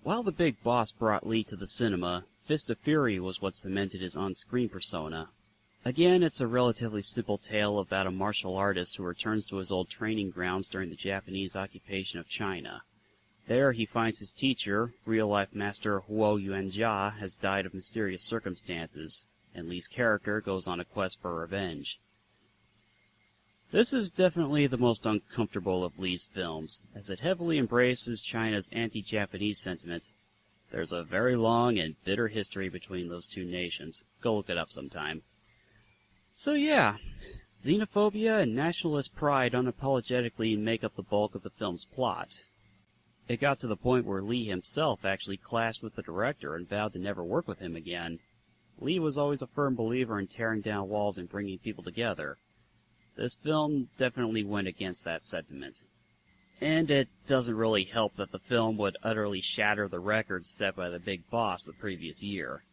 While the Big Boss brought Lee to the cinema, Fist of Fury was what cemented his on-screen persona. Again, it's a relatively simple tale about a martial artist who returns to his old training grounds during the Japanese occupation of China. There, he finds his teacher, real-life master Huo Yuanjia, has died of mysterious circumstances, and Lee's character goes on a quest for revenge. This is definitely the most uncomfortable of Lee's films, as it heavily embraces China's anti-Japanese sentiment. There's a very long and bitter history between those two nations. Go look it up sometime. So yeah, xenophobia and nationalist pride unapologetically make up the bulk of the film's plot. It got to the point where Lee himself actually clashed with the director and vowed to never work with him again. Lee was always a firm believer in tearing down walls and bringing people together. This film definitely went against that sentiment. And it doesn't really help that the film would utterly shatter the record set by the Big Boss the previous year.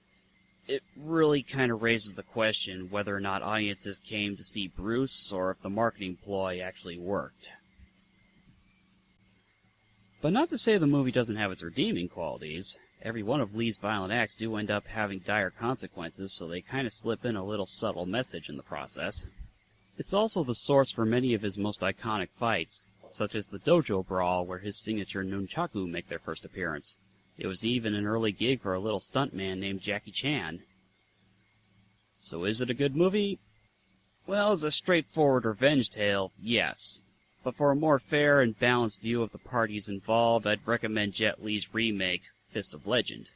It really kind of raises the question whether or not audiences came to see Bruce, or if the marketing ploy actually worked. But not to say the movie doesn't have its redeeming qualities. Every one of Lee's violent acts do end up having dire consequences, so they kind of slip in a little subtle message in the process. It's also the source for many of his most iconic fights, such as the dojo brawl where his signature nunchaku make their first appearance. It was even an early gig for a little stuntman named Jackie Chan. So is it a good movie? Well, as a straightforward revenge tale, yes. But for a more fair and balanced view of the parties involved, I'd recommend Jet Li's remake, Fist of Legend.